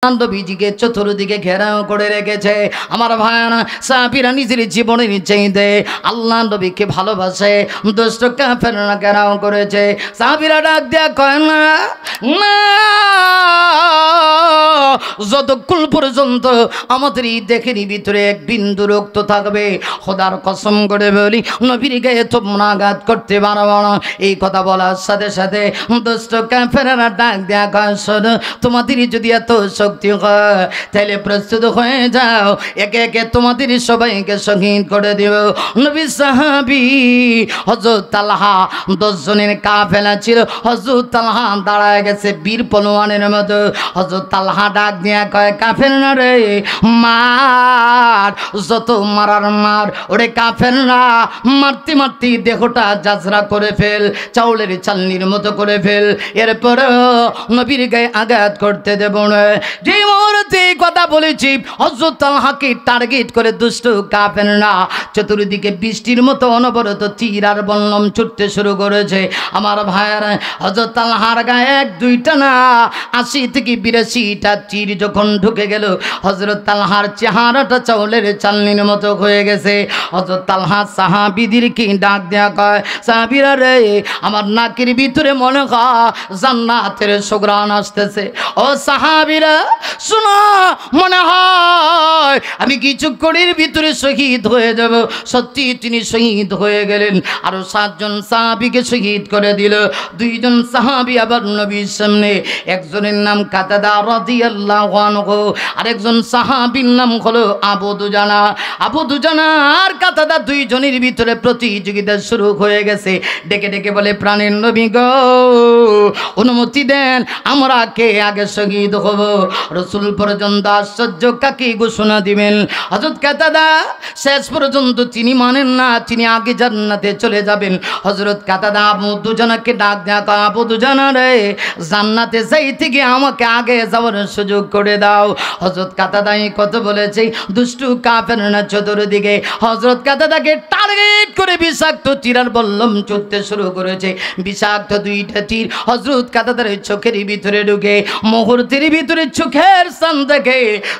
নবীজিকে চতুর্দিকে ঘেরাও করে রেখেছে। আমার ভাইরা সাহাবীরা নিজের জীবনের চাইতে আল্লাহ নবীকে ভালোবাসে, দুষ্ট কাফেররা ঘেরাও করেছে। সাহাবীরা ডাক দেয়া কয় না, না, যতক্ষণ পর্যন্ত আমাদের এই দেহের ভিতরে এক বিন্দু রক্ত থাকবে খোদার কসম করে বলি নবীর গায়ে তোমরা আঘাত করতে পারবো না। এই কথা বলার সাথে সাথে দুষ্ট কাফেররা ডাক দেয়া কয়, শোনো, তোমাদের যদি এত শক্তি হয় তাহলে প্রস্তুত হয়ে যাও, একে একে তোমাদের সবাইকে শহীদ করে দেব। নবী সাহাবী হযরত তালহা 10 জনের কাফেলা ছিল। হযরত তালহা দাঁড়ায় গেছে বীর পলোয়ানের মতো। হযরত তালহা ডাক দিয়া কয়, কাফেররা রে, মার, যত মারার মার, ওরে কাফেররা, মারতে মারতে দেহটা জাজরা করে ফেল, চাউলের চালনির মতো করে ফেল, এরপরেও নবীর গায়ে আঘাত করতে দেব না। যে মুহূর্তে কথা বলেছি হযরত তালহাকে টার্গেট করে দুষ্ট কাফেররা চতুর্দিকে বৃষ্টির মতো অনবরত তীর আর বল্লম ছুটতে শুরু করেছে। আমার ভাইয়েরা হযরত তালহার গায়ে 1-2টা না 80 থেকে 82টা তীর যখন ঢুকে গেল, হযরত তালহার চেহারাটা চাউলের চালনির মতো হয়ে গেছে। হযরত তালহা সাহাবীদেরকে ডাক দেয়া কয়, সাহাবীরা রে, আমার নাকের ভিতরে মনে হয় জান্নাতের সুঘ্রাণ আসতেছে। ও সাহাবীরা শোনো, মনে হয় আমি কিছুক্ষণের ভিতরে শহীদ হয়ে যাব। সত্যি তিনি শহীদ হয়ে গেলেন। আরো 7 জন সাহাবীকে শহীদ করে দিল। 2 জন সাহাবী আবার নবীর সামনে, একজনের নাম কাতাদা রাদিয়াল্লাহু আনহু, আরেকজন সাহাবীর নাম হলো আবু দুজানা। আবু দুজানা আর কাতাদা 2 জনের ভিতরে প্রতিযোগিতা শুরু হয়ে গেছে। ডেকে ডেকে বলে, প্রাণের নবী গো, অনুমতি দেন, আমরা কে আগে শহীদ হব। রাসূল পর্যন্ত আশ্চর্য কাকে ঘোষণা দিবেন। হযরত কাতাদা শেষ পর্যন্ত তিনি মানেন না, তিনি আগে জান্নাতে চলে যাবেন। হযরত কাতাদা আবু দুজানাকে ডাক দেয়া কয়, আবু দুজানা রে, জান্নাতে যাইতে গিয়ে আমাকে আগে যাওয়ার সুযোগ করে দাও। হযরত কাতাদা এই কথা বলেছে, দুষ্টু কাফেররা চতুর্দিকে হযরত কাতাদাকে টার্গেট করে বিষাক্ত তীর বল্লম ছুটতে শুরু করেছে। বিষাক্ত 2টা তীর হযরত কাতাদার চোখের ভিতরে ঢুকে মুহূর্তের ভিতরে চোখের স্থান থেকে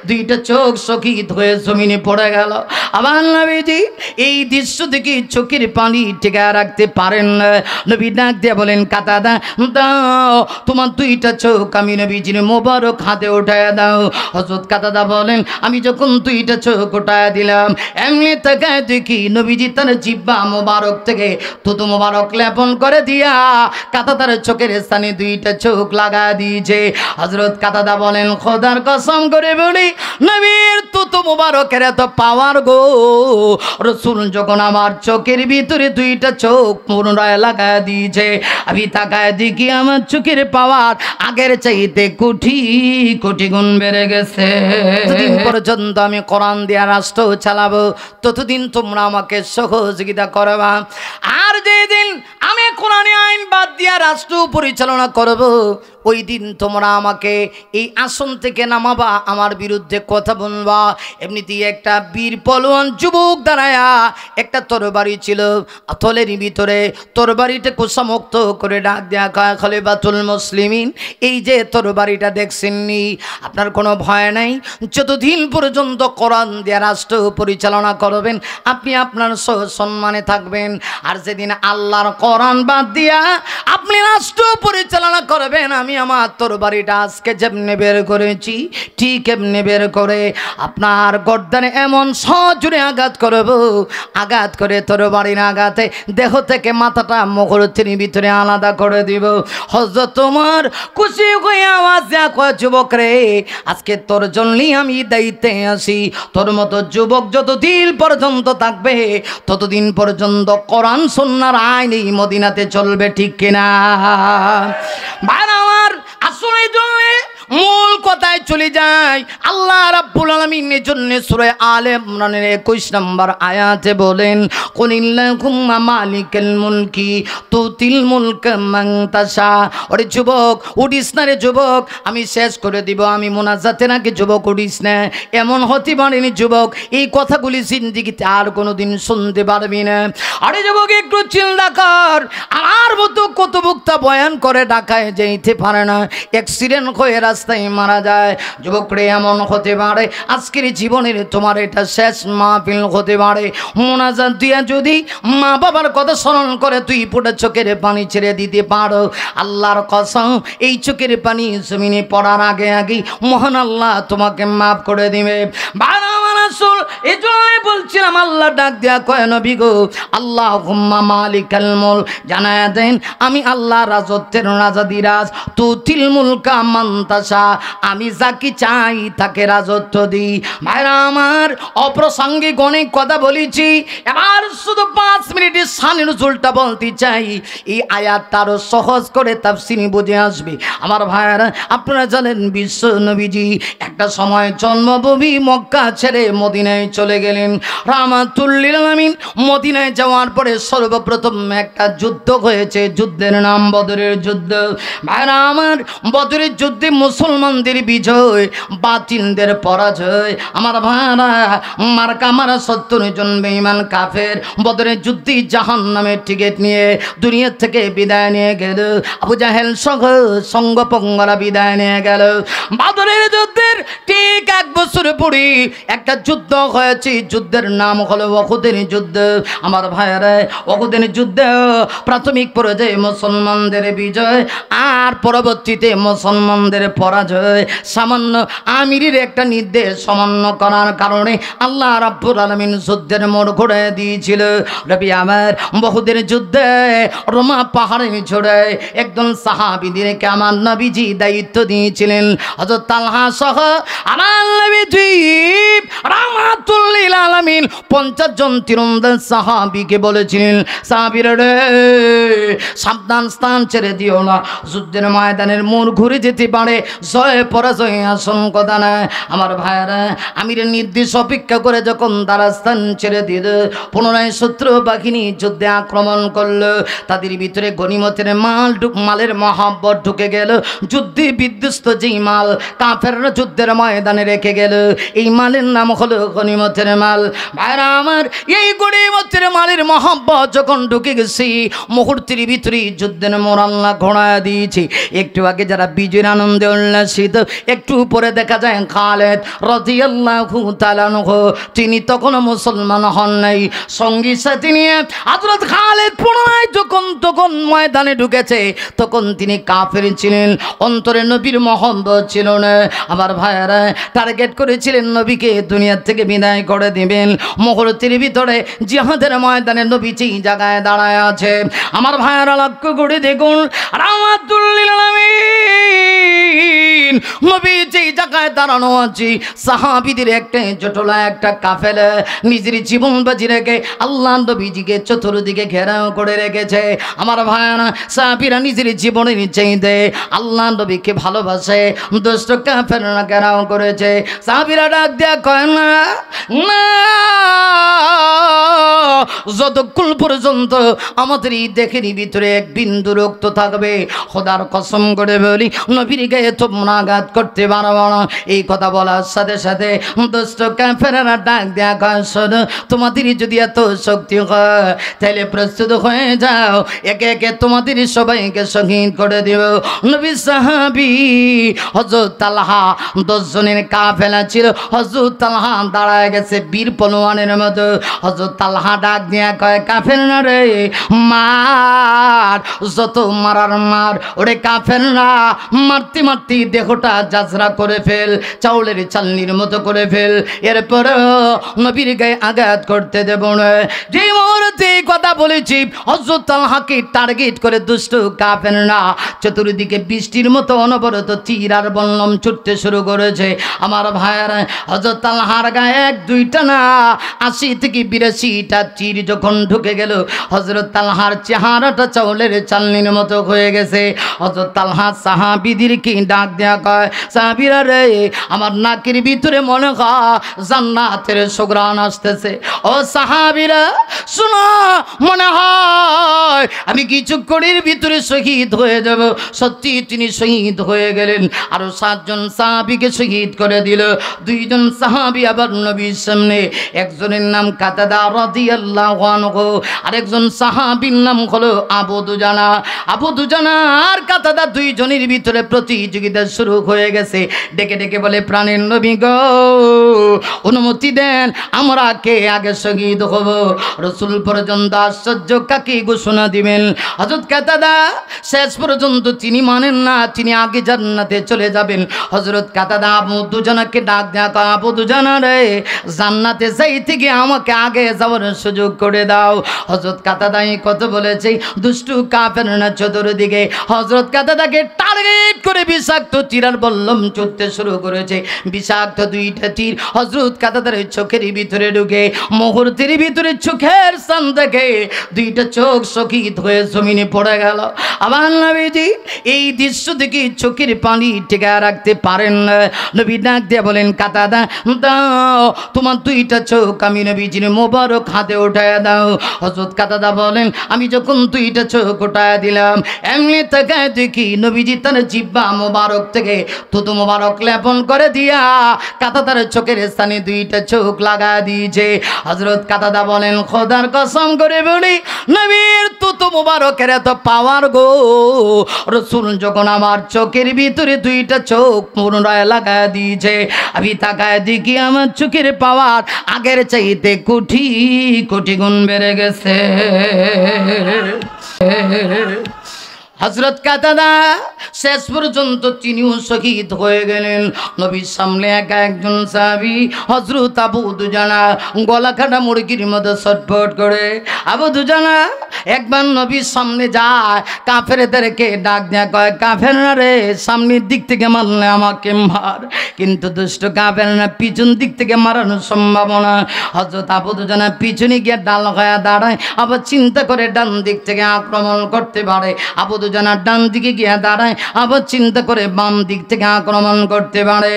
2টা চোখ শহীদ হয়ে জমিনে পড়ে গেল। আবার নবীজি এই দৃশ্য দেখে চোখের পানি ঠেকা রাখতে পারেন না। নবী ডাক দিয়ে বলেন, কাতাদা দাও তোমার 2টা চোখ আমি নবীজির মোবারক হাতে উঠায় দাও। হযরত কাতাদা বলেন, আমি যখন 2টা চোখ উঠায় দিলাম, এমনি তাকায় দেখি নবীজি তার জিহ্বা মোবারক থেকে থুতু মোবারক লেপন করে দিয়া কাতাদার চোখের স্থানে 2টা চোখ লাগা দিয়েছে। হযরত কাতাদা বলেন, খোদার কসম করে বলি, নবীর থুতু মোবারকের এত পাওয়ার গো, রাসূল যখন আমার চোখের ভিতরে 2টা চোখ পুনরায় লাগা দিয়েছে, আমি তাকায় দেখি আমার চোখের পাওয়ার আগের চাইতে কোটি কোটি গুণ বেড়ে গেছে। যতদিন পর্যন্ত আমি কোরআন দিয়া রাষ্ট্র চালাবো ততদিন তোমরা আমাকে সহযোগিতা করবা। আর যেদিন আমি কোরআনে আইন বাদ দিয়া রাষ্ট্র পরিচালনা করব, ওই দিন তোমরা আমাকে এই আসন থেকে নামাবা, আমার বিরুদ্ধে কথা বলবা। এমনিতেই একটা বীর পলোয়ান যুবক দাঁড়ায়া একটা তরবারি ছিল থলের ভিতরে, তরবারিটা কুসামুক্ত করে ডাক দেয়া কয়, খলিফাতুল মুসলিমিন, এই যে তরবারিটা দেখছেননি, আপনার কোনো ভয় নাই। যতদিন পর্যন্ত কোরআন দিয়ে রাষ্ট্র পরিচালনা করবেন আপনি আপনার সম্মানে থাকবেন। আর যেদিন আল্লাহর কোরআন বাদ দিয়া আপনি রাষ্ট্র পরিচালনা করবেন, আমি আমার তরবারিটা আজকে যেমনি বের করেছি ঠিক এমনি বের করে আপনার গর্দানে এমন সজোরে আঘাত করব, আঘাত করে তরবারির আঘাতে দেহ থেকে মাথাটা মুহূর্তের ভিতরে আলাদা করে দিব। হযরত তোমার খুশি হয়ে আওয়াজ দেয়া কয়, যুবক রে, আজকে তোর জন্যই আমি দায়িত্বে আসি। তোর মতো যুবক যতদিন পর্যন্ত থাকবে ততদিন পর্যন্ত কোরআন সুন্নাহর আইন এই মদিনাতে চলবে, ঠিক কিনা? ভাইরা আমার, আসলে মূল কথায় চলে যায়। আল্লাহ রাব্বুল আলামিনের জন্য সূরা আলে ইমরানের 21 নম্বর আয়াতে বলেন, কুলিল্লাহুম্মা মালিকাল মুলকি তুতিল মুলকা মান তাশা। ওরে যুবক, উঠিস না রে যুবক, আমি শেষ করে দিব, আমি মুনাজাতের আগে যুবক উঠিস না, এমন হতে পারেনি যুবক এই কথাগুলি জিন্দেগিতে আর কোনোদিন শুনতে পারবি না। আরে যুবক, একটু চিন্তা কর, আমার মতো কত বক্তা বয়ান করে ঢাকায় যেতে পারে না, অ্যাক্সিডেন্ট হয়ে রাস্তায় মারা যায়। যুবকরে এমন হতে পারে আজকের জীবনের তোমার এটা শেষ মাহফিল হতে পারে। মোনাজাত দিয়া যদি মা বাবার কথা স্মরণ করে তুই পুরো চোখের পানি ছেড়ে দিতে পারো, আল্লাহর কসম এই চোখের পানি জমিনে পড়ার আগে আগেই মহান আল্লাহ তোমাকে মাফ করে দিবে। এই জন্য বলছিলাম আল্লাহ ডাক দেয়া কয় নবী গো, আল্লাহুম্মা মালিকাল মুলক, জানায়া দেন আমি আল্লাহ রাজত্বের রাজাদিরাজ, তুতিল মুলকা মান তাশা, আমি যাকে চাই তাকে রাজত্ব দিই। ভাইরা আমার, অপ্রাসঙ্গিক অনেক কথা বলেছি, এবার শুধু 5 মিনিটের শানের জুলটা বলতে চাই। এই আয়াতটা আরো সহজ করে তাফসীর বুঝে আসবে। আমার ভাইরা আপনারা জানেন বিশ্ব নবীজি একটা সময় জন্মভূমি মক্কা ছেড়ে মদিনায় চলে গেলেন রাহমাতুল লিল আলামিন। মদিনায় যাওয়ার পরে সর্বপ্রথম একটা যুদ্ধ হয়েছে, যুদ্ধের নাম বদরের যুদ্ধ। ভাইরা আমার, বদরের যুদ্ধে মুসলমানদের বিজয়, বাতিলদের পরাজয়। আমার ভাইরা, মার্কা মারা 70 জন বেঈমান কাফের বদরের যুদ্ধে জাহান্নামের টিকিট নিয়ে দুনিয়া থেকে বিদায় নিয়ে গেল। আবু জাহেল সহ সঙ্গপঙ্গরা বিদায় নিয়ে গেল। বদরের যুদ্ধের ঠিক 1 বছর পরে একটা যুদ্ধ হয়েছে, যুদ্ধের নাম হলো উহুদের যুদ্ধ। আমার ভাইরা, উহুদের যুদ্ধে প্রাথমিক পর্যায়ে মুসলমানদের বিজয় আর পরবর্তীতে মুসলমানদের পরাজয়। সামান্য আমিরের একটা নির্দেশ অমান্য করার কারণে আল্লাহ রাব্বুল আলামিন যুদ্ধের মোড় ঘুরিয়ে দিয়েছিল। রবি আমার, উহুদের যুদ্ধে রোমা পাহাড়ে চড়ে একজন সাহাবীদেরকে আমার নবীজি দায়িত্ব দিয়েছিলেন। হযরত তালহা সহ আমার নবীজি রাহমাতুল লিল আলামিন 50 জন তীরন্দাজ সাহাবীকে বলেছিলেন, সাহাবীরা রে সাবধান, স্থান ছেড়ে দিও না, যুদ্ধের ময়দানের মোড় ঘুরে যেতে পারে, জয় পরাজয় আশঙ্কা নাই। আমার ভাইরা, আমিরের নির্দেশ অপেক্ষা করে যখন তারা স্থান ছেড়ে দিল, পুনরায় শত্রু বাহিনী যুদ্ধে আক্রমণ করলো। তাদের ভিতরে গনিমতের মালের মহাব্বত ঢুকে গেল। যুদ্ধে বিধ্বস্ত যেই মাল কাফেররা যুদ্ধের ময়দানে রেখে গেল, এই মালের নাম হলো গনিমতের মাল। ভাইরা আমার, এই গনিমতের মালের মহাব্বত যখন ঢুকে গেছে, মুহূর্তের ভিতরে যুদ্ধের মোড় আল্লাহ ঘোড়া দিয়েছে। একটু আগে যারা বিজয়ের আনন্দে উল্লাসিত, একটু উপরে দেখা যায় খালেদ রাদিয়াল্লাহু তাআলা আনহু, তিনি তখনও মুসলমান হন নাই। সঙ্গী সাথী নিয়ে হযরত খালেদ পুনরায় তখন ময়দানে ঢুকেছে, তখন তিনি কাফের ছিলেন, অন্তরে নবীর মহব্বত ছিল না। আমার ভাইয়েরা, টার্গেট করেছিলেন নবীকে দুনিয়া থেকে বিদায় করে দিবেন। মুহূর্তের ভিতরে জিহাদের ময়দানে নবী যেই জায়গায় দাঁড়ায় আছে, আমার ভাইয়েরা লক্ষ্য করে দেখুন, রাহমাতুল লিল আলামিন নবী যেই জায়গায় দাঁড়ানো আছে, সাহাবীদের একটা জটলা একটা কাফেলা নিজের জীবন বাজি রেখে আল্লাহ নবীজিকে চতুর্দিকে ঘেরাও করে রেখেছে। আমার ভাইয়েরা, সাহাবীরা নিজের জীবনের চাইতে আল্লাহ নবীকে ভালোবাসে, দুষ্ট কাফেররা ঘেরাও করেছে। সাহাবীরা ডাক দেয়া কয় না, না, যতক্ষণ পর্যন্ত আমাদের এই দেহের ভিতরে এক বিন্দু রক্ত থাকবে, খোদার কসম করে বলি নবীর গায়ে তোমরা আঘাত করতে পারবে না। এই কথা বলার সাথে সাথে দুষ্ট কাফেররা ডাক দেয়া কয়, শোনো, তোমাদের যদি এত শক্তি হয় তাহলে প্রস্তুত হয়ে যাও, একে একে তোমাদের সবাইকে শহীদ করে দেব। নবী সাহাবী হযরত তালহা 10 জনের কাফেলা ছিল, হযরত তালহা দাঁড়ায় গেছে বীর পলোয়ানের মতো। হযরত তালহা ডাক দিয়া কয়, কাফেররা রে মার, যত মারার মার, ওরে কাফেররা মারতে মারতে দেহটা জাজরা করে ফেল, চাউলের চালনির মতো করে ফেল, এরপরে নবীর গায়ে আঘাত করতে দেব না। যে মুহূর্তে কথা বলেছি, হযরত তালহাকে টার্গেট করে দুষ্ট কাফেররা চতুর্দিকে বৃষ্টির মতো অনবরত তীর আর বল্লম ছুটতে শুরু করেছে। আমার ভাইয়েরা, হযরত তালহার গায়ে 1-2টা না 80 থেকে 82টা তীর যখন ঢুকে গেল, হযরত তালহার চেহারাটা চাউলের চালনির মতো হয়ে গেছে। হযরত তালহা সাহাবীদেরকে ডাক দেয়া কয়, সাহাবীরা রে, আমার নাকের ভিতরে মনে হয় জান্নাতের সুঘ্রাণ আসতেছে। ও সাহাবীরা শোনো, মনে হয় আমি কিছুক্ষণের ভিতরে শহীদ হয়ে যাব। সত্যি তিনি শহীদ হয়ে গেলেন। আরো 7 জন সাহাবীকে শহীদ করে দিল। 2 জন সাহাবী আবার নবীর সামনে, একজনের নাম কাতাদা রাদিয়াল্লাহু আনহু, আরেকজন সাহাবীর নাম হলো আবু দুজানা। আবু দুজানা আর কাতাদা 2 জনের ভিতরে প্রতিযোগিতা শুরু শুরু হয়ে গেছে। ডেকে ডেকে বলে, প্রাণের নবী গো, অনুমতি দেন, আমরা কে আগে শহীদ হব? রসুল পর্যন্ত আশ্চর্য কাকে ঘোষণা দিবেন। হযরত কাতাদা শেষ পর্যন্ত তিনি মানেন না, তিনি আগে জান্নাতে চলে যাবেন। হযরত কাতাদা আবু দুজানাকে ডাক দেয়া, আবু দুজানা রে, জান্নাতে যাইতে গিয়ে আমাকে আগে যাওয়ার সুযোগ করে দাও। হযরত কাতাদা এই কথা বলেছে, দুষ্টু কাফেররা চতুর্দিকে হযরত কাতাদাকে টার্গেট করে বিষাক্ত তীর বল্লম ছুটতে শুরু করেছে। বিষাক্ত দুইটা তীর হযরত কাতাদার চোখের ভিতরে ঢুকে মুহূর্তের ভিতরে চোখের স্থান থেকে দুইটা চোখ শহীদ হয়ে জমিনে পড়ে গেল। আবার নবীজি এই দৃশ্য দেখে চোখের পানি টিকা রাখতে পারেন না। নবী ডাক দিয়ে বলেন, কাতাদা দাও তোমার দুইটা চোখ আমি নবীজির মোবারক হাতে উঠায় দাও। হযরত কাতাদা বলেন, আমি যখন দুইটা চোখ উঠায় দিলাম, এমনি তাকায় দেখি নবীজি তার জিহ্বা মোবারক থেকে থুতু মোবারক লেপন করে দিয়া কাতাদার চোখের স্থানে দুইটা চোখ লাগা দিয়েছে। হযরত কাতাদা বলেন, খোদার কসম করে বলি, নবীর থুতু মোবারকের এত পাওয়ার গো, রাসূল যখন আমার চোখের ভিতরে দুইটা চোখ পুনরায় লাগা দিয়েছে, আমি তাকায় দেখি আমার চোখের পাওয়ার আগের চাইতে কোটি কোটি গুণ বেড়ে গেছে। হযরত কাতাদা শেষ পর্যন্ত তিনিও শহীদ হয়ে গেলেন। নবীর সামনে একা একজন সাহাবী হযরত আবু দুজানা গলা কাটা মুরগির মতো ছটফট করে। আবু দুজানা একবার নবীর সামনে যায়, কাফেরদেরকে ডাক দেয়া কয়, কাফেররা রে, সামনের দিক থেকে মারলে আমাকে মার, কিন্তু দুষ্ট কাফেররা পিছন দিক থেকে মারানোর সম্ভাবনা। হযরত আবু দুজানা পিছনে গিয়ে ডাল হয়ে দাঁড়ায়, আবার চিন্তা করে ডান দিক থেকে আক্রমণ করতে পারে। আবু দুজানার ডান দিকে গিয়ে দাঁড়ায়, আবার চিন্তা করে বাম দিক থেকে আক্রমণ করতে পারে।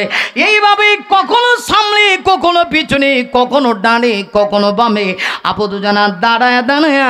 এইভাবে কখনো সামনে, কখনো পিছনে, কখনো ডানে, কখনো বামে আবু দুজানা দাঁড়ায় দাঁড়ায়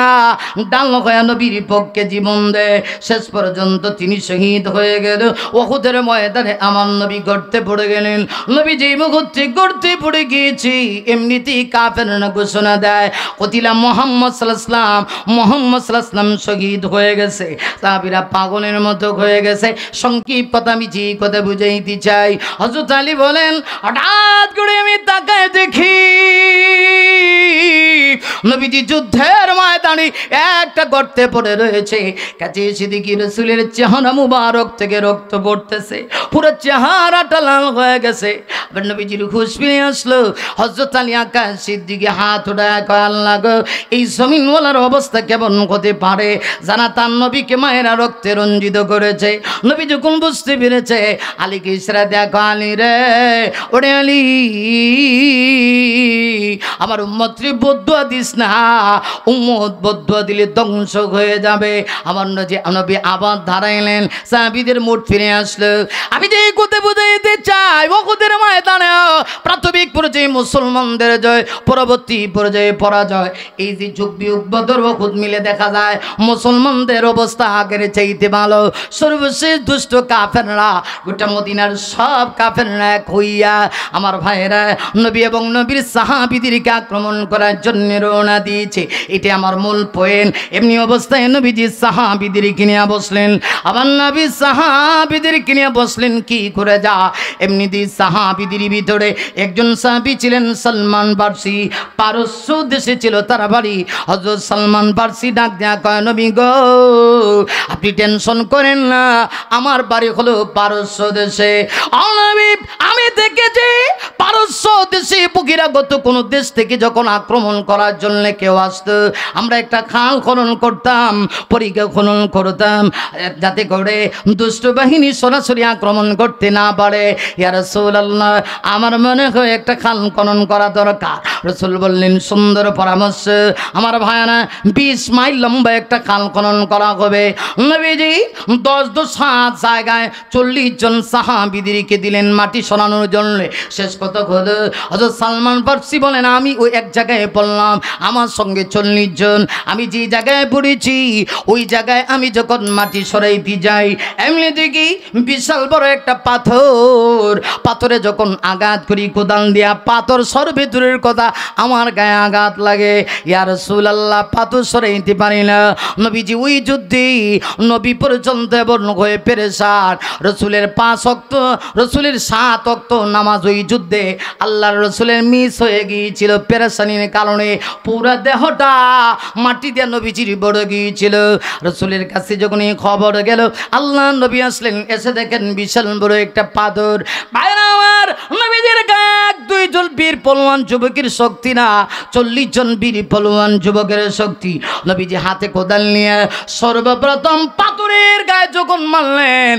ডাল হয়ে নবীর পক্ষে জীবন দেয়। শেষ পর্যন্ত তিনি শহীদ হয়ে গেল। উহুদের ময়দানে আমার নবী গর্তে পড়ে গেলেন। নবী যেই মুহূর্তে গর্তে পড়ে গিয়েছি, এমনিতেই কাফেররা ঘোষণা দেয়, কতিলা মুহাম্মদ সাল্লাল্লাহু আলাইহি ওয়াসাল্লাম, মুহাম্মদ সাল্লাল্লাহু আলাইহি ওয়াসাল্লাম শহীদ হয়ে গেছে। সাহাবীরা পাগলের মতো হয়ে গেছে। সংক্ষিপ্ত কথা আমি যে কথা বুঝাইতে চাই, হযরত আলী বলেন, হঠাৎ করে আমি তাকায় দেখি নবীজি যুদ্ধের ময়দানে একটা গর্তে পড়ে রয়েছে। কাছে এসে দেখি রাসূলের চেহারা মুবারক থেকে রক্ত পড়তেছে, পুরো চেহারাটা লাল হয়ে গেছে। আবার নবীজির হুঁশ ফিরে আসলো। হযরত আলী আকাশের দিকে হাত উঠায় কয়, আল্লাহ গো, এই জমিনওয়ালার অবস্থা কেমন হতে পারে, যারা তার নবীকে মায়েরা রক্তে রঞ্জিত করেছে। নবী যখন বুঝতে পেরেছে, আলীকে ইশারা দেখো, আলী রে, ওরে আলী, আমার উম্মতরে বদদুয়া দিস না, উম্মত বদদুয়া দিলে ধ্বংস হয়ে যাবে। আমার নবী আবার দাঁড়াইলেন, সাহাবীদের মুড ফিরে আসলো। আমি যে কথা বুঝাইতে চাই, উহুদের ময়দানে প্রাথমিক পর্যায়ে মুসলমানদের জয়, পরবর্তী পর্যায়ে পরাজয়। এই যে যুগ বিয়োগ বদর উহুদ মিলে দেখা যায় মুসলমানদের অবস্থা আগের চাইতে ভালো। সর্বশেষ দুষ্ট কাফেররা, গোটা মদিনার সব কাফেররা এক হইয়া আমার ভাইয়েরা নবী এবং নবীর সাহাবীদেরকে আক্রমণ করার জন্য রওনা দিয়েছে। এটা আমার মূল পয়েন্ট। এমনি অবস্থায় নবীজি সাহাবীদেরকে নিয়ে বসলেন। আবার নবী সাহাবীদেরকে নিয়ে বসলেন কি করে যা। এমনি দিয়ে সাহাবীদের ভিতরে একজন সাহাবী ছিলেন সালমান ফার্সি, পারস্য দেশে ছিল তার বাড়ি। হযরত সালমান ফার্সি ডাক দেয়া কয়, নবী গো, আপনি টেনশন করেন না, আমার বাড়ি হলো পারস্য দেশে। আমি দেখেছি পারস্য দেশে বহিরাগত কোন দেশ থেকে যখন আক্রমণ করার জন্য কেউ আসতো, আমরা একটা খাল খনন করতাম, পরিখা খনন করতাম, যাতে করে দুষ্ট বাহিনী সরাসরি আক্রমণ করতে না পারে। ইয়া রাসূলুল্লাহ, আমার মনে হয় একটা খাল খনন করা দরকার। রাসূল বললেন, সুন্দর পরামর্শ আমার ভাইয়ানা, 20 মাইল লম্বা একটা খাল খনন করা হবে। নবীজি 10-7 জায়গায় 40 জন সাহাবীদেরকে দিলেন মাটি সরানোর জন্য। শেষ কথা হলো হযরত সালমান ফারসি বলেন আমি ওই এক জায়গায় পড়লাম, আমার সঙ্গে 40 জন। আমি যে জায়গায় পড়েছি ওই জায়গায় আমি যখন মাটি সরাইতে যাই এমনি দেখি বিশাল বড় একটা পাথর, পাথরে যখন আঘাত করি কোদাল দিয়া পাথর সরবে দূরের কথা আমার গায়ে আঘাত লাগে। ইয়া রাসূলুল্লাহ পাথর সরাইতে পারি না। নবীজি ওই যুদ্ধে নবী পর্যন্ত এমন হয়ে পেরেশান, রসুলের 5 ওয়াক্ত রসুলের 7 ওয়াক্ত নামাজ ওই যুদ্ধে আল্লাহর রসুলের মিস হয়ে গিয়েছিল পেরেশানির কারণে। পুরা দেহটা মাটি দিয়ে নবীজির বড় গিয়েছিল। রসুলের কাছে যখন এই খবর গেল আল্লাহ নবী আসলেন, এসে দেখেন বিশাল বড় একটা পাথর। ভাইরা আমার, নবীজির গায়ে 2 জন বীর পলোয়ান যুবকের শক্তি না, 40 জন বীর পলোয়ান যুবকের শক্তি। নবীজি হাতে কোদাল নিয়ে সর্বপ্রথম পাথরের গায়ে যখন মারলেন,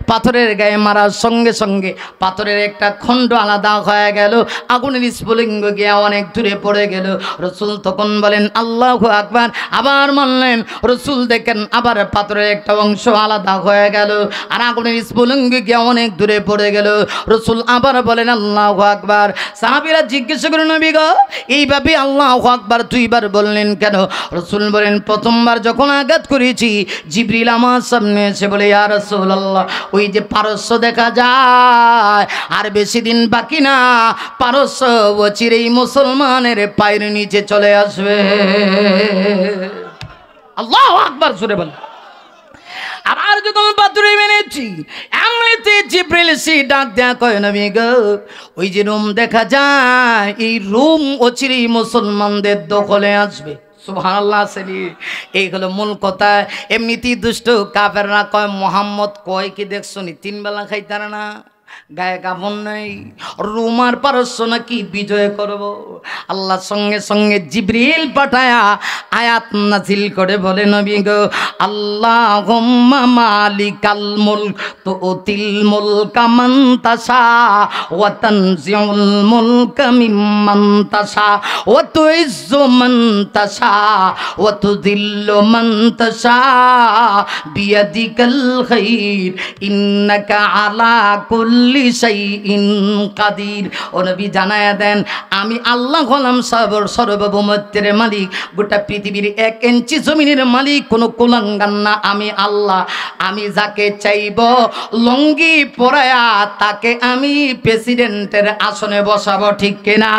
পাথরের গায়ে মারার সঙ্গে সঙ্গে পাথরের একটা খণ্ড আলাদা হয়ে গেল, আগুনের স্ফুলিঙ্গ গিয়ে অনেক দূরে পড়ে গেল। রসুল তখন বলেন আল্লাহু আকবার, আবার মারলেন। রসুল দেখেন আবার পাথরের একটা অংশ আলাদা হয়ে গেল আর আগুনের স্ফুলিঙ্গ গিয়ে অনেক দূরে পড়ে গেল। রসুল আবার বলেন আল্লাহু আকবার। সাহাবীরা জিজ্ঞেস করেন নবী গো এইভাবে আল্লাহু আকবার 2 বার বললেন কেন? রসুল বলেন প্রথমবার যখন আঘাত করেছি জিবরিল আমার সামনে এসে বলে ইয়া রাসূলুল্লাহ ওই যে পারস্য দেখা যায় আর বেশি দিন বাকি না, পারস্য চিরেই মুসলমানের পায়ের নিচে চলে আসবে। আল্লাহু আকবার জোরে বলেন। আবার যখন পাথরে মেনেছি এমনিতে জিবরিল সে ডাক দেয়া কয় নবী গো ওই যে রুম দেখা যায় এই রুম অচিরেই মুসলমানদের দখলে আসবে। সুবহানাল্লাহ। এই হলো মূল কথা। এমনিতেই দুষ্ট কাফেররা কয় মোহাম্মদ কয় কি দেখছো নি 3 বেলা খাইতারে না, গায়ে কাপড় নাই, রুমার পারস্য নাকি বিজয় করব। আল্লাহ সঙ্গে সঙ্গে জিবরিল পাঠায়া আয়াত নাজিল করে বলে নবী গো আল্লাহুম্মা মালিকাল মুলক তুতিল মুলকা মান তাশা ওয়া তানজিউল মুলকা মিম্মান তাশা ওয়া তুইজ্জু মান তাশা ওয়া তুযিল্লু মান তাশা বিয়াদিকাল খাইর ইন্নাকা আলা কুল্লি শাইইন কাদির। ও নবী জানায়া দেন আমি আল্লাহ হলাম সর্বভৌমত্বের মালিক, গোটা পৃথিবীর 1 ইঞ্চি জমিনের মালিক কোনো কুলাঙ্গার না, আমি আল্লাহ। আমি যাকে চাইব লঙ্গি পরায়া তাকে আমি প্রেসিডেন্টের আসনে বসাবো, ঠিক কিনা?